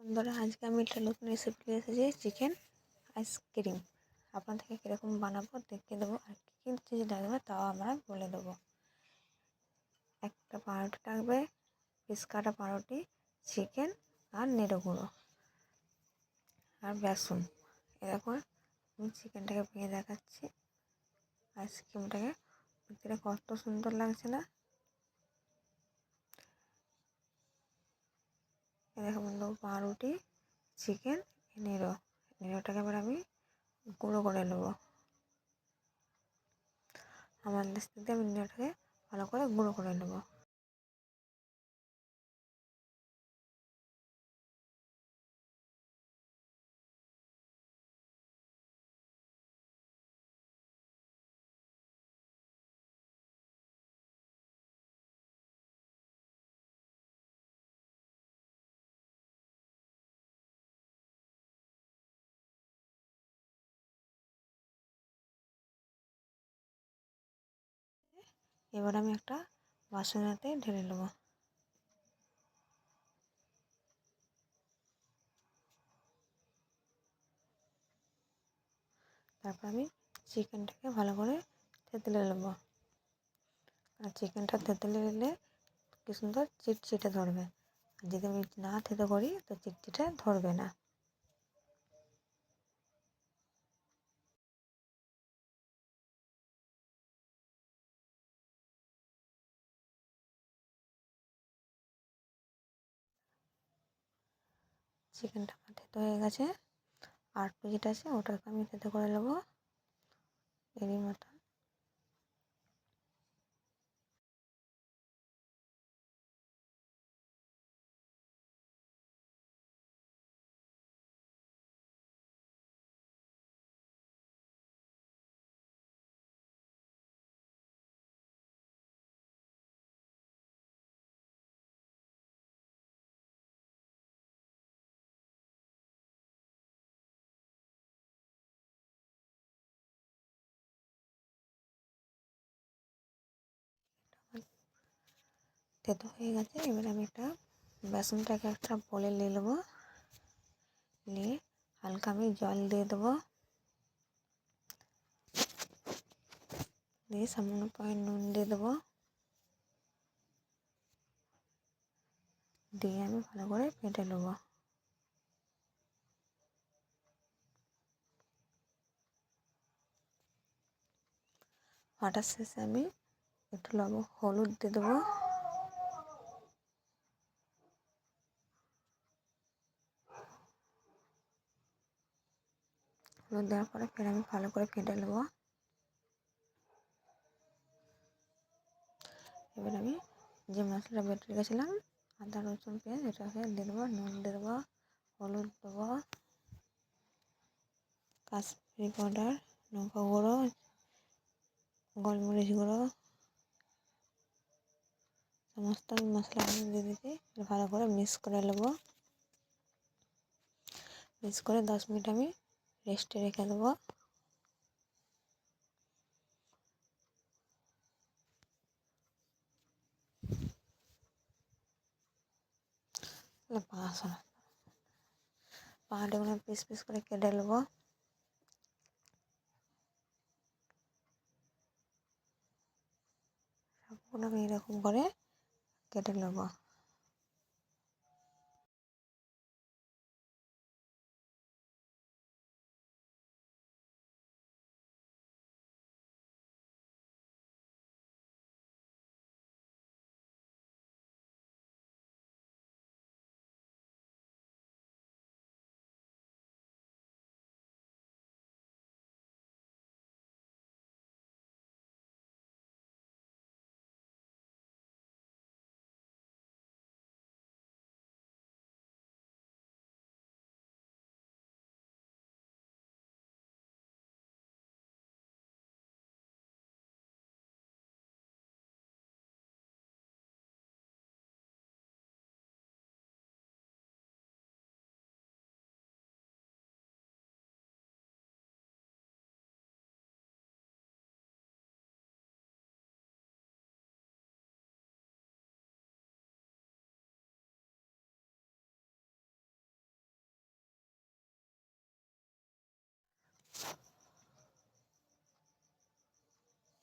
বন্ধুরা, আজকে আমি একটা নতুন রেসিপি নিয়ে এসেছি, চিকেন আইসক্রিম। আপনাদেরকে কীরকম বানাবো দেখিয়ে দেবো, আর কী কী চিজ লাগবে তাও আমরা বলে দেবো। একটা পাউরুটি লাগবে, পিস কাটা পাউরুটি, চিকেন আর নেড়ো গুঁড়ো আর বেসন। এরপর আমি চিকেনটাকে ভেঙে দেখাচ্ছি, আইসক্রিমটাকে দেখতে কত সুন্দর লাগছে না। এরকম বন্ধু, পাউরুটি, চিকেন, নেড়োটাকে এবার আমি গুঁড়ো করে নেবো। আমার দেশ থেকে আমি নেড়োটাকে ভালো করে গুঁড়ো করে নেবো। এবার আমি একটা বাসনেতে ঢেলে নেবো। তারপর আমি চিকেনটাকে ভালো করে থেতলে নেবো। আর চিকেনটা থেতলে নিলে কি সুন্দর চিটচিটে ধরবে। আর যদি আমি না থেতো করি তো চিটচিটে ধরবে না। চিকেনটা আমার থেতো হয়ে গেছে, আর যেটা আছে ওটাকে আমি থেতো করে নেবো এরই মতো। থেতো হয়ে গেছে, এবার আমি একটা বেসনটাকে একটা বলে নিয়ে নেবো। নিয়ে হালকা আমি জল দিয়ে দেবো, দিয়ে সামান্য পরিমাণ নুন দিয়ে দেবো, দিয়ে আমি ভালো করে ফেটে নেবো। ফাটার শেষে আমি একটু হলুদ দিয়ে দেবো, হলুদ দেওয়ার পরে ফের আমি ভালো করে ফেটে নেবো। এবার আমি যে মশলা বেটে রেখেছিলাম আদা রসুন পেঁয়াজ এটাকে দিয়ে দেবো, নুন দিয়ে দেবো, হলুদ দেবো, কাশ্মীরি পাউডার, লঙ্কা গুঁড়ো, গোলমরিচ গুঁড়ো, সমস্ত মশলাগুলো দিয়ে দিতে ভালো করে মিক্স করে নেবো। মিক্স করে 10 মিনিট আমি রেস্টে রেখে দেবো। পাহাড়গুলো পিস পিস করে কেটে নেবো। সবগুলো আমি এরকম করে কেটে নেবো।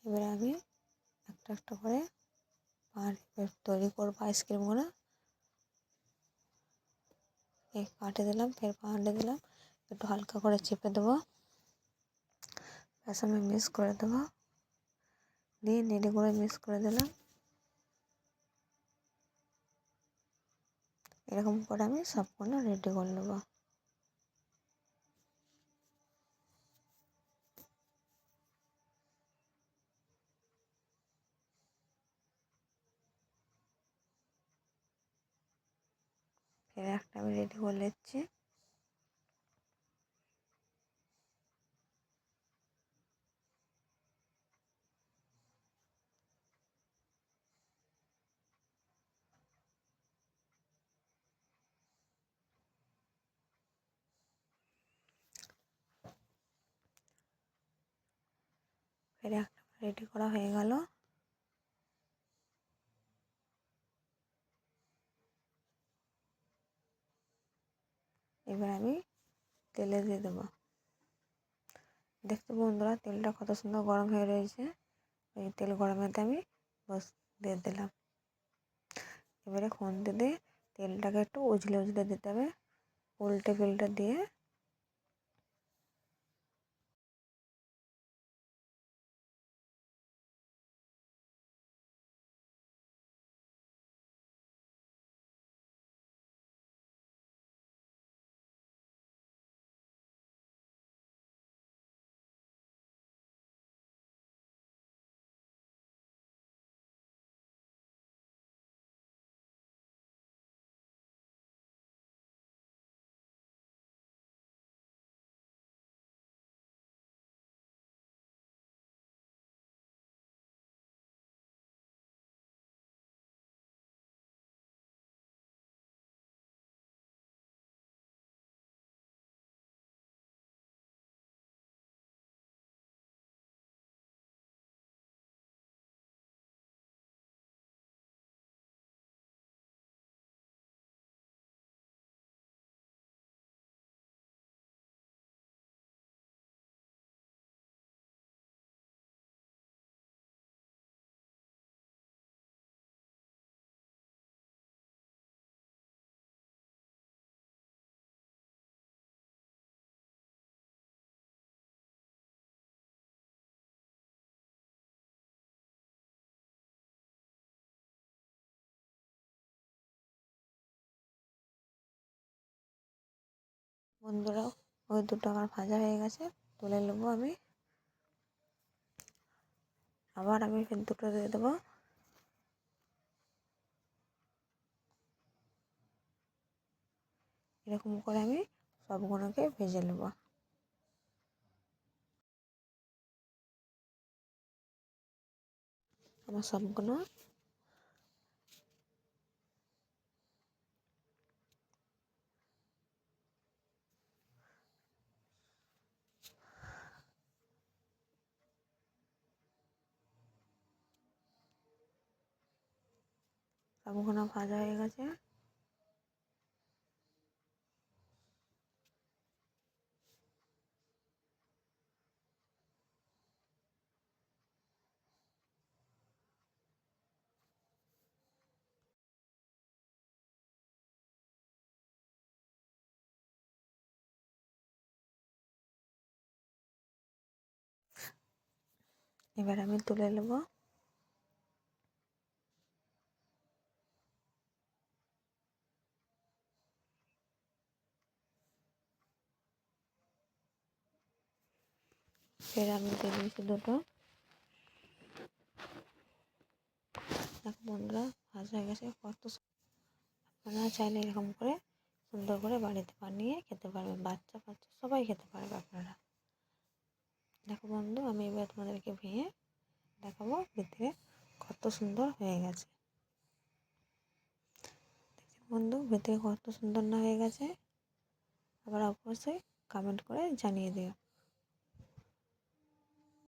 এবারে আমি একটা একটা করে তৈরি করবো আইসক্রিমগুলো। এই কাটে দিলাম, ফের পাহাড়ে দিলাম, একটু হালকা করে চেপে দেবো, বেসনে মিক্স করে দেবো, দিয়ে নেড়ে করে মিক্স করে দিলাম। এরকম করে আমি সবগুলো রেডি করে নেবো। ফের একটা আমি রেডি করে নিচ্ছি। ফের একটা রেডি করা হয়ে গেল। এবার আমি তেলে দিয়ে দেবো। দেখতে বন্ধুরা, তেলটা কত সুন্দর গরম হয়ে রয়েছে। এই তেল গরমেতে আমি দিয়ে দিলাম। এবারে খুন্তি দিয়ে তেলটাকে একটু উজলে উজলে দিতে হবে, উল্টে পাল্টে দিয়ে বন্ধুরা, ওই দুটো আমার ভাজা হয়ে গেছে, তুলে নেবো আমি। আবার আমি ফের দুটো দিয়ে দেবো। এরকম করে আমি সবগুলোকে ভেজে নেব। আমার সবগুলো ভাজা হয়ে গেছে। এবার আমি তুলে নেব। ফের আমি দিয়ে দিয়েছি দুটো। দেখো বন্ধুরা, ভাজা হয়ে গেছে। আপনারা চাইলে এরকম করে সুন্দর করে বাড়িতে বানিয়ে খেতে পারবেন, বাচ্চা বাচ্চা সবাই খেতে পারবে আপনারা। দেখো বন্ধু, আমি এবার তোমাদেরকে ভেঙে দেখাবো ভিতরে কত সুন্দর হয়ে গেছে। বন্ধু, ভিতরে কত সুন্দর না হয়ে গেছে? আবার অবশ্যই কমেন্ট করে জানিয়ে দিও।